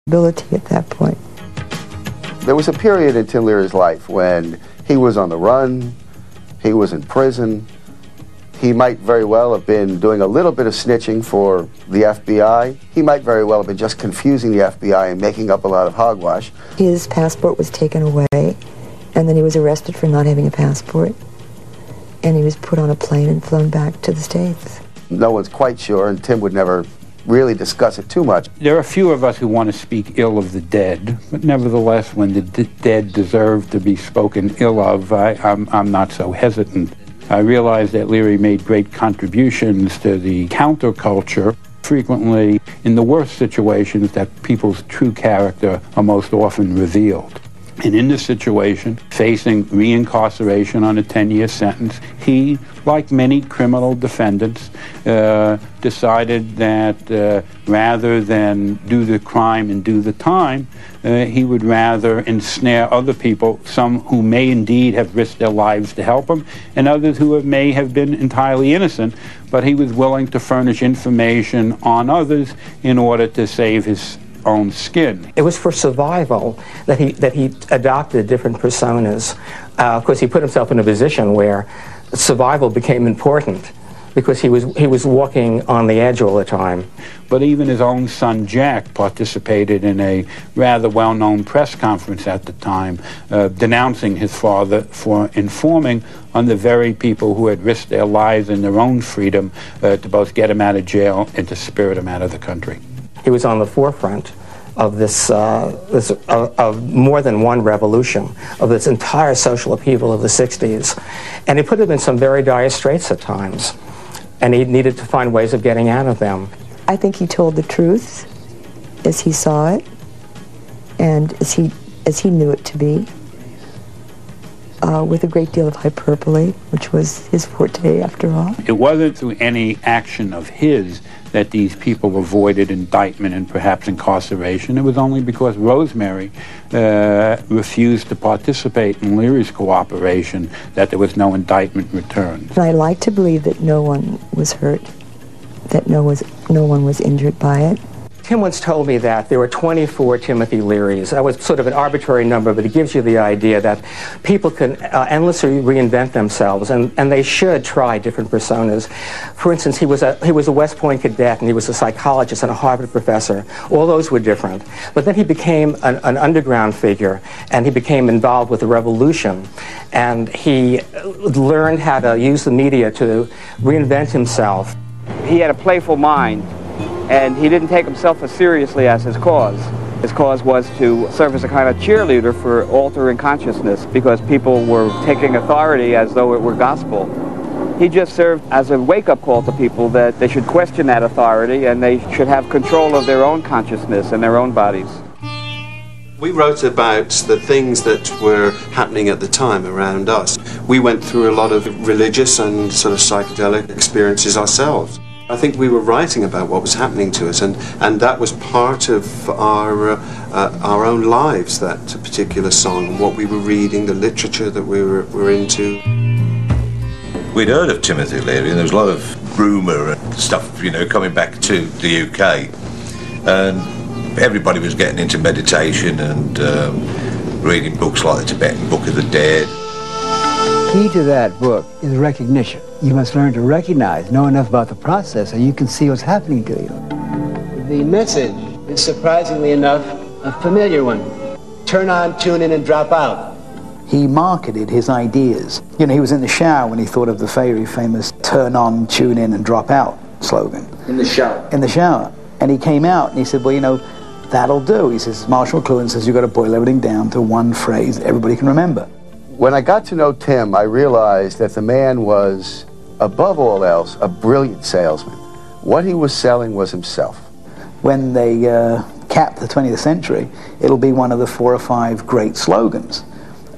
ability at that point. There was a period in Tim Leary's life when he was on the run, he was in prison. He might very well have been doing a little bit of snitching for the FBI. He might very well have been just confusing the FBI and making up a lot of hogwash. His passport was taken away, and then he was arrested for not having a passport. And he was put on a plane and flown back to the States. No one's quite sure, and Tim would never really discuss it too much. There are a few of us who want to speak ill of the dead, but nevertheless, when the dead deserve to be spoken ill of, I'm not so hesitant. I realize that Leary made great contributions to the counterculture. Frequently, in the worst situations, that people's true character are most often revealed. And in this situation, facing reincarceration on a 10-year sentence, he, like many criminal defendants, decided that rather than do the crime and do the time, he would rather ensnare other people, some who may indeed have risked their lives to help him, and others who may have been entirely innocent, but he was willing to furnish information on others in order to save his own skin. It was for survival that he adopted different personas. Of course, he put himself in a position where survival became important because he was walking on the edge all the time. But even his own son Jack participated in a rather well-known press conference at the time, denouncing his father for informing on the very people who had risked their lives and their own freedom to both get him out of jail and to spirit him out of the country. He was on the forefront of this, of more than one revolution, of this entire social upheaval of the 60s. And he put him in some very dire straits at times. And he needed to find ways of getting out of them. I think he told the truth as he saw it and as he knew it to be, with a great deal of hyperbole, which was his forte after all. It wasn't through any action of his that these people avoided indictment and perhaps incarceration. It was only because Rosemary refused to participate in Leary's cooperation that there was no indictment returned. And I like to believe that no one was hurt, that no one was injured by it. Tim once told me that there were 24 Timothy Learys. That was sort of an arbitrary number, but it gives you the idea that people can endlessly reinvent themselves, and they should try different personas. For instance, he was a West Point cadet, and he was a psychologist and a Harvard professor. All those were different. But then he became an underground figure, and he became involved with the revolution, and he learned how to use the media to reinvent himself. He had a playful mind, and he didn't take himself as seriously as his cause. His cause was to serve as a kind of cheerleader for altering consciousness, because people were taking authority as though it were gospel. He just served as a wake-up call to people that they should question that authority and they should have control of their own consciousness and their own bodies. We wrote about the things that were happening at the time around us. We went through a lot of religious and sort of psychedelic experiences ourselves. I think we were writing about what was happening to us, and that was part of our own lives, that particular song, what we were reading, the literature that we were into. We'd heard of Timothy Leary, and there was a lot of rumour and stuff, you know, coming back to the UK. And everybody was getting into meditation and reading books like the Tibetan Book of the Dead. Key to that book is recognition. You must learn to recognize, know enough about the process so you can see what's happening to you. The message is surprisingly enough a familiar one. Turn on, tune in, and drop out. He marketed his ideas. You know, he was in the shower when he thought of the very famous turn on, tune in, and drop out slogan. In the shower? In the shower. And he came out and he said, well, you know, that'll do. He says, Marshall McLuhan says, you've got to boil everything down to one phrase that everybody can remember. When I got to know Tim, I realized that the man was, above all else, a brilliant salesman. What he was selling was himself. When they cap the 20th century, it'll be one of the 4 or 5 great slogans.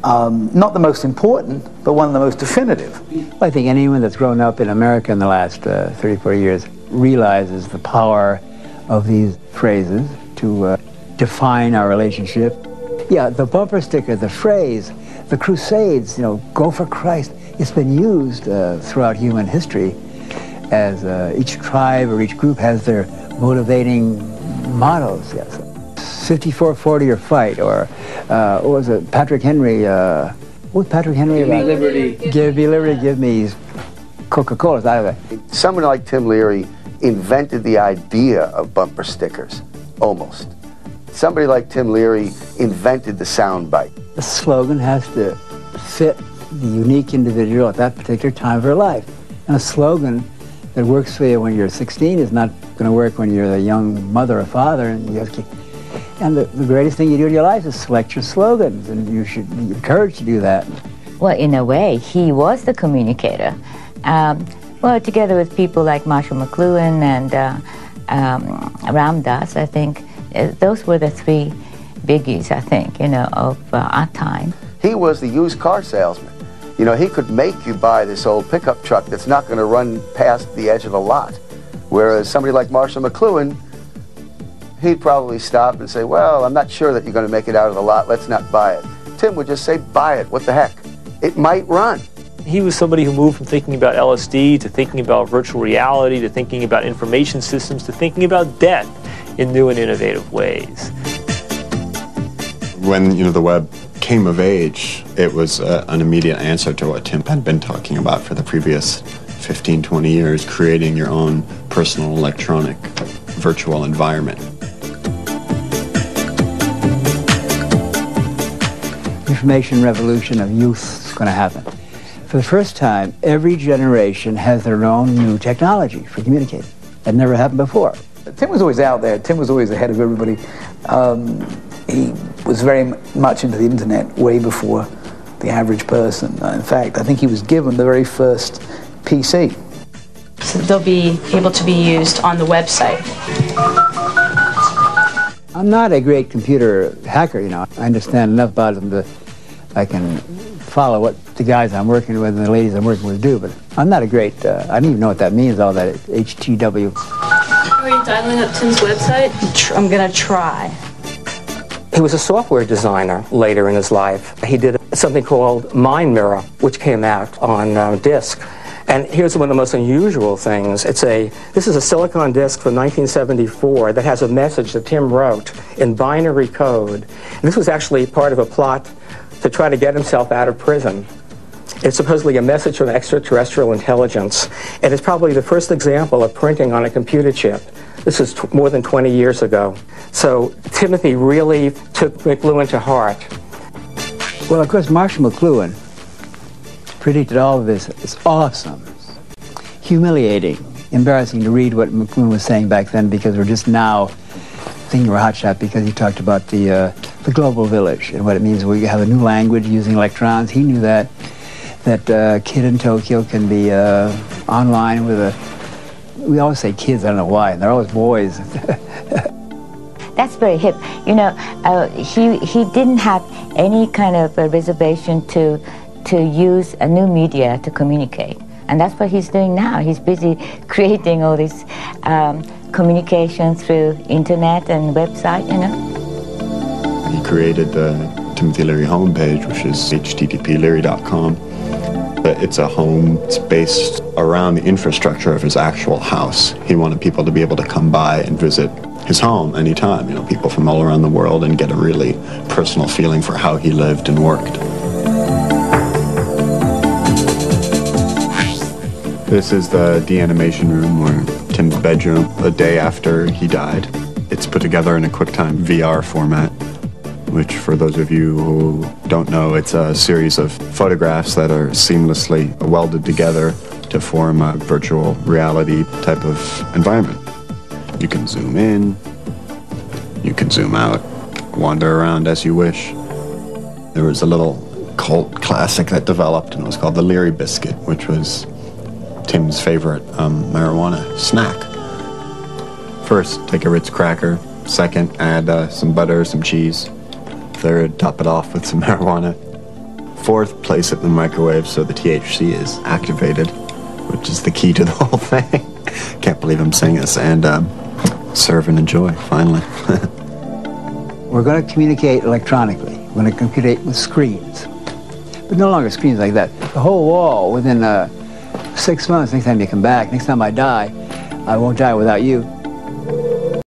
Not the most important, but one of the most definitive. I think anyone that's grown up in America in the last 34 years realizes the power of these phrases to define our relationship. Yeah, the bumper sticker, the phrase, the Crusades, you know, go for Christ. It's been used throughout human history as each tribe or each group has their motivating mottos, yes. 54-40 or fight, or what was it, Patrick Henry, what was Patrick Henry about? Give me liberty. Give me liberty, give me Coca-Cola. Someone like Tim Leary invented the idea of bumper stickers, almost. Somebody like Tim Leary invented the soundbite. The slogan has to fit the unique individual at that particular time of her life. And a slogan that works for you when you're 16 is not going to work when you're a young mother or father. And the greatest thing you do in your life is select your slogans, and you should be encouraged to do that. Well, in a way, he was the communicator. Well, together with people like Marshall McLuhan and Ram Dass, I think those were the three biggies, I think, of our time. He was the used car salesman. He could make you buy this old pickup truck that's not going to run past the edge of the lot. Whereas somebody like Marshall McLuhan, he'd probably stop and say, well, I'm not sure that you're going to make it out of the lot, let's not buy it. Tim would just say, buy it, what the heck? It might run. He was somebody who moved from thinking about LSD to thinking about virtual reality to thinking about information systems to thinking about death in new and innovative ways. When the web came of age, it was an immediate answer to what Tim had been talking about for the previous 15, 20 years, creating your own personal electronic virtual environment. Information revolution of youth is going to happen. For the first time, every generation has their own new technology for communicating. That never happened before. Tim was always out there. Tim was always ahead of everybody. He was very much into the internet way before the average person. In fact, I think he was given the very first PC. So they'll be able to be used on the website. I'm not a great computer hacker, I understand enough about them that I can follow what the guys I'm working with and the ladies I'm working with do, but I'm not a great, I don't even know what that means, all that HTW. Are you dialing up Tim's website? I'm going to try. He was a software designer later in his life. He did something called Mind Mirror, which came out on disk. And here's one of the most unusual things. This is a silicon disk from 1974 that has a message that Tim wrote in binary code. And this was actually part of a plot to try to get himself out of prison. It's supposedly a message from extraterrestrial intelligence, and it's probably the first example of printing on a computer chip. This is more than 20 years ago. So Timothy really took McLuhan to heart. Well, of course, Marshall McLuhan predicted all of this. It's awesome, humiliating, embarrassing to read what McLuhan was saying back then, because we're just now thinking we're hotshot because he talked about the global village and what it means. We have a new language using electrons. He knew that a kid in Tokyo can be online with we always say kids, I don't know why, and they're always boys. That's very hip. He didn't have any kind of a reservation to use a new media to communicate. And that's what he's doing now. He's busy creating all this communication through internet and website, He created the Timothy Leary homepage, which is http://leary.com. It's a home. It's based around the infrastructure of his actual house. He wanted people to be able to come by and visit his home anytime, people from all around the world, and get a really personal feeling for how he lived and worked. This is the de-animation room, or Tim's bedroom, the day after he died. It's put together in a QuickTime VR format, which, for those of you who don't know, it's a series of photographs that are seamlessly welded together to form a virtual reality type of environment. You can zoom in, you can zoom out, wander around as you wish. There was a little cult classic that developed, and it was called the Leary biscuit, which was Tim's favorite marijuana snack. First, take a Ritz cracker. Second, add some butter, some cheese. Third, top it off with some marijuana. Fourth, place it in the microwave so the THC is activated, which is the key to the whole thing. Can't believe I'm saying this. And serve and enjoy, finally. We're going to communicate electronically. We're going to communicate with screens. But no longer screens like that. The whole wall within 6 months, next time you come back, next time I die, I won't die without you.